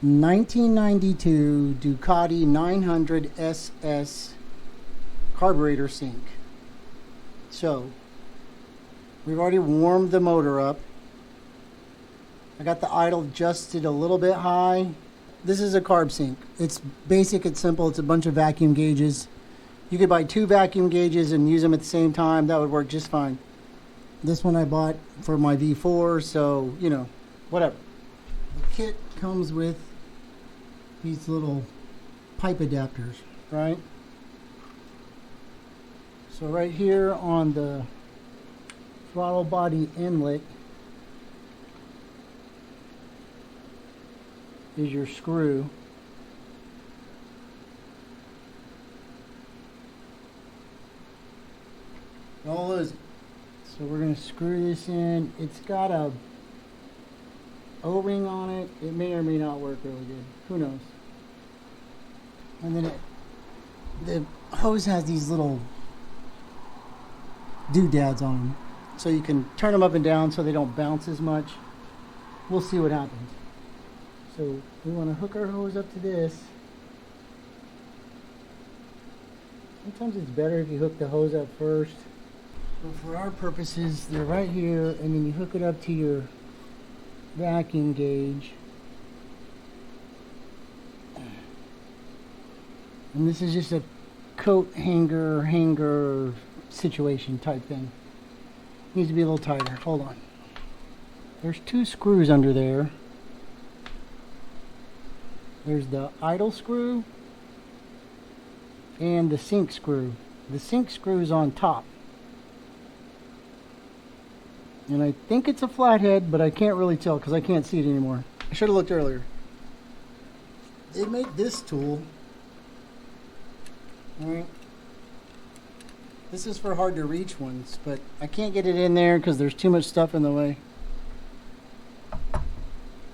1992 Ducati 900 SS carburetor sink. So we've already warmed the motor up. I got the idle adjusted a little bit high. This is a carb sink. It's basic, it's simple, it's a bunch of vacuum gauges. You could buy 2 vacuum gauges and use them at the same time. That would work just fine. This one I bought for my V4, so, you know, whatever. The kit comes with these little pipe adapters, right? So right here on the throttle body inlet is your screw. All those. So we're going to screw this in. It's got a O-ring on it. It may or may not work really good. Who knows? And then the hose has these little doodads on them, so you can turn them up and down so they don't bounce as much. We'll see what happens. So we want to hook our hose up to this. Sometimes it's better if you hook the hose up first. But for our purposes, they're right here, and then you hook it up to your vacuum gauge. And this is just a coat hanger situation type thing. Needs to be a little tighter. Hold on. There's 2 screws under there. There's the idle screw and the sink screw. The sink screw is on top. And I think it's a flathead, but I can't really tell because I can't see it anymore. I should have looked earlier. They make this tool. Alright. This is for hard to reach ones, but I can't get it in there because there's too much stuff in the way.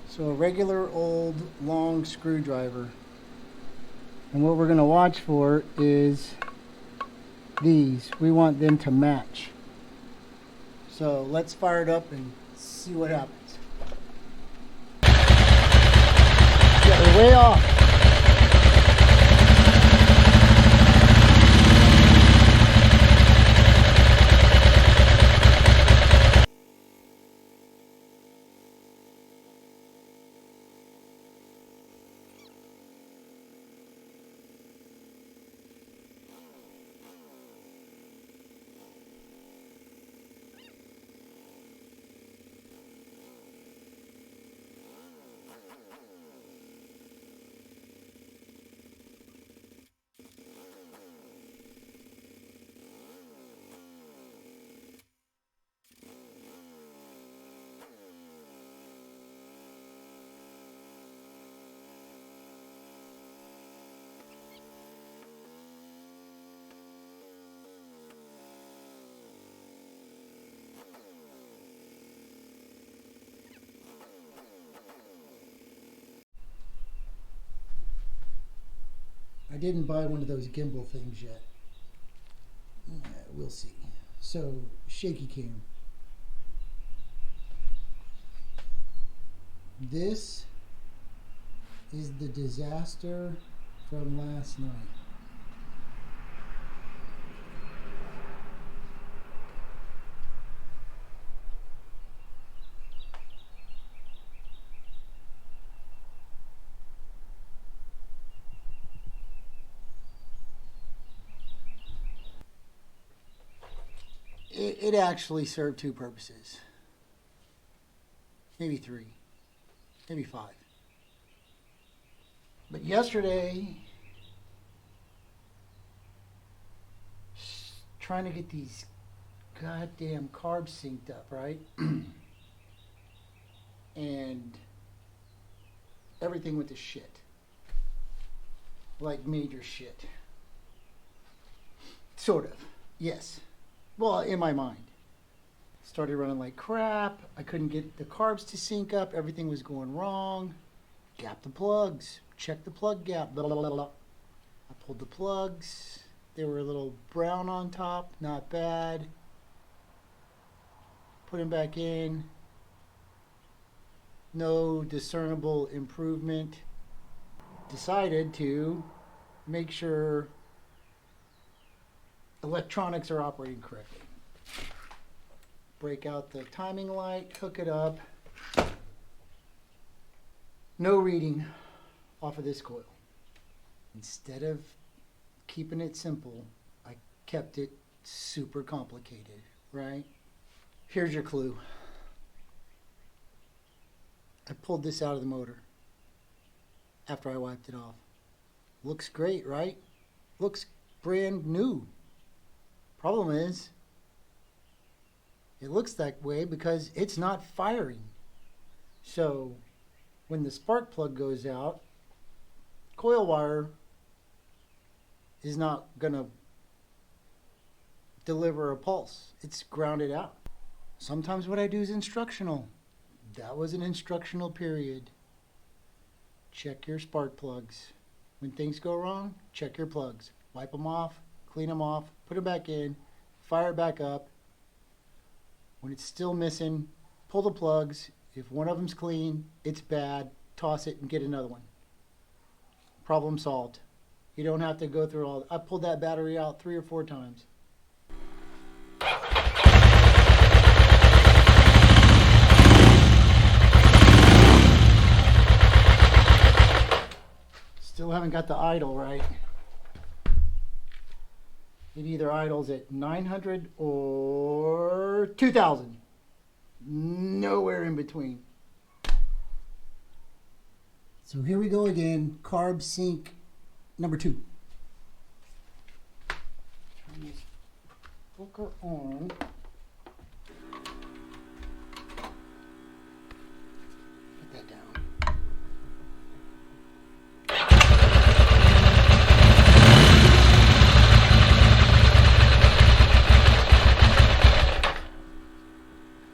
So a regular old long screwdriver. And what we're going to watch for is these. We want them to match. So let's fire it up and see what happens. Yeah, they're way off. I didn't buy one of those gimbal things yet. We'll see. So, shaky cam. This is the disaster from last night. It actually served 2 purposes. Maybe 3. Maybe 5. But yesterday, trying to get these goddamn carbs synced up, right? And everything went to shit. Like major shit. Sort of. Yes. Well, in my mind. Started running like crap. I couldn't get the carbs to sync up. Everything was going wrong. Gap the plugs. Check the plug gap. Blah, blah, blah, blah. I pulled the plugs. They were a little brown on top. Not bad. Put them back in. No discernible improvement. decided to make sure electronics are operating correctly. Break out the timing light, hook it up. No reading off of this coil. Instead of keeping it simple, I kept it super complicated, right? Here's your clue. I pulled this out of the motor after I wiped it off. Looks great, right? Looks brand new. Problem is, it looks that way because it's not firing. So when the spark plug goes out, coil wire is not going to deliver a pulse. It's grounded out. Sometimes what I do is instructional. That was an instructional period. Check your spark plugs. When things go wrong, check your plugs. Wipe them off, clean them off, put them back in, fire it back up. When it's still missing, pull the plugs. If one of them's clean, it's bad, toss it and get another one. Problem solved. You don't have to go through all. I pulled that battery out 3 or 4 times. Still haven't got the idle right. It either idles at 900 or 2000. Nowhere in between. So here we go again. Carb sync number 2. Turn this hooker on. Put that down.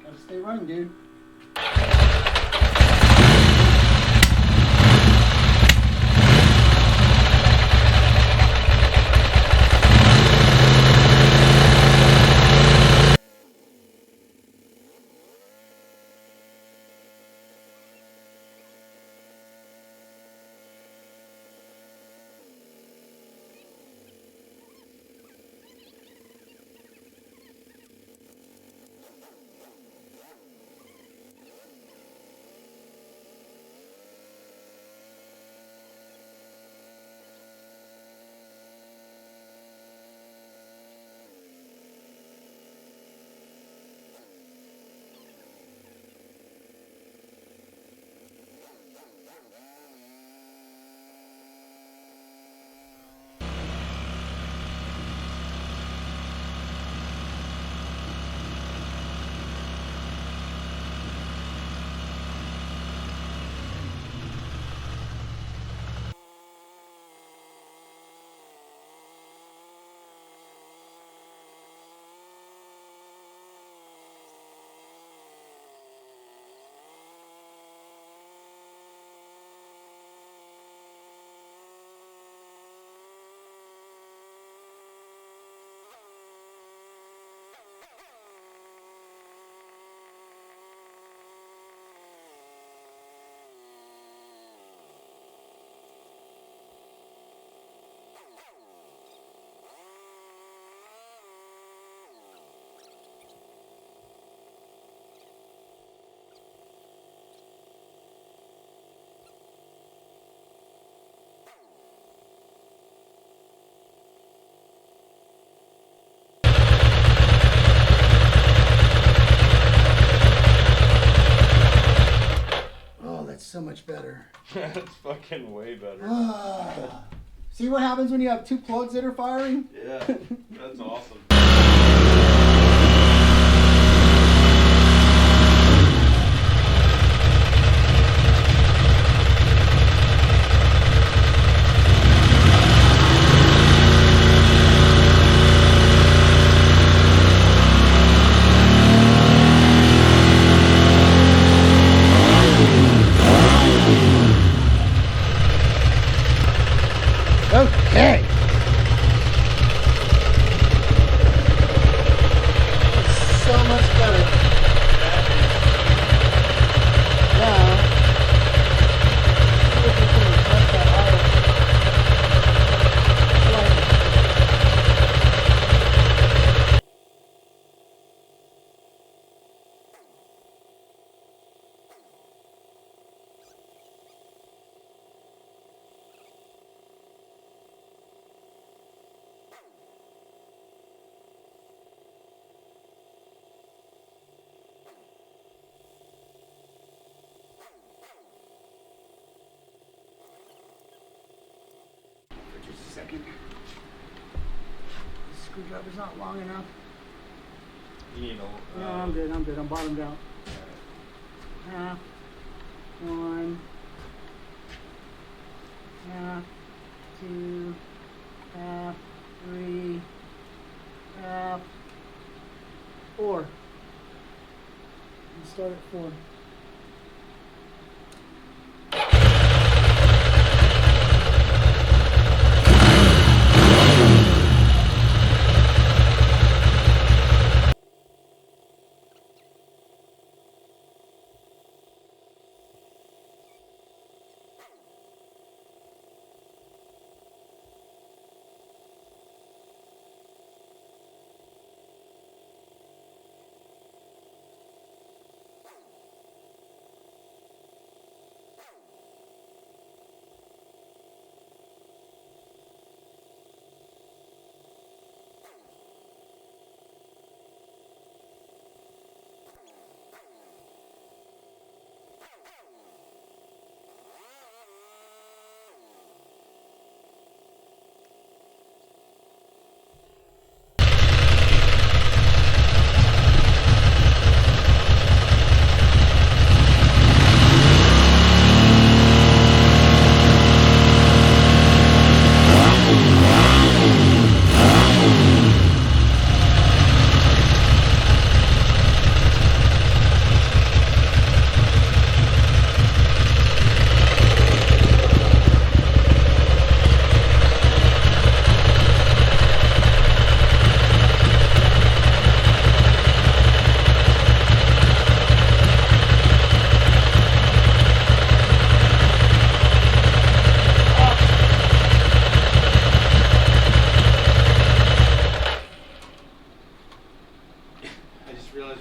Gotta stay running, dude. So much better. That's fucking way better. See what happens when you have 2 plugs that are firing? Yeah, that's awesome. Okay. So much better. Now, see if we can adjust that idle second. The screwdriver's not long enough. You need a. No, I'm good. I'm bottomed out. Half. 1. Half. 2. Half. 3. Half. 4. And start at 4.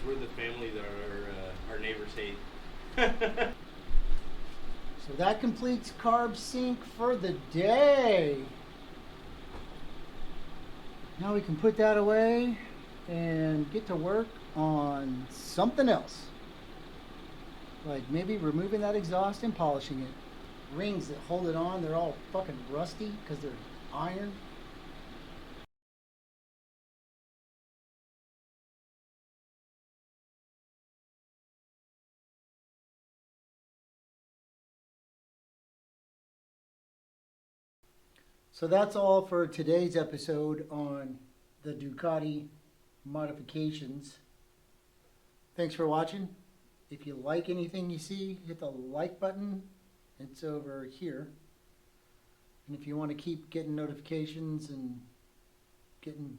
We're the family that our neighbors hate. So that completes carb sync for the day. Now we can put that away and get to work on something else. Like maybe removing that exhaust and polishing it. Rings that hold it on, they're all fucking rusty because they're iron. So that's all for today's episode on the Ducati modifications. Thanks for watching. If you like anything you see, hit the like button. It's over here. And if you want to keep getting notifications and getting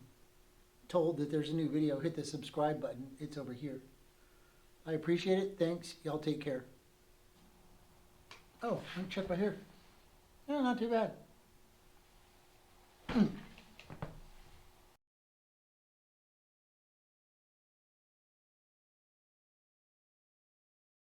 told that there's a new video, hit the subscribe button. It's over here. I appreciate it. Thanks. Y'all take care. Oh, let me check my hair. No, not too bad.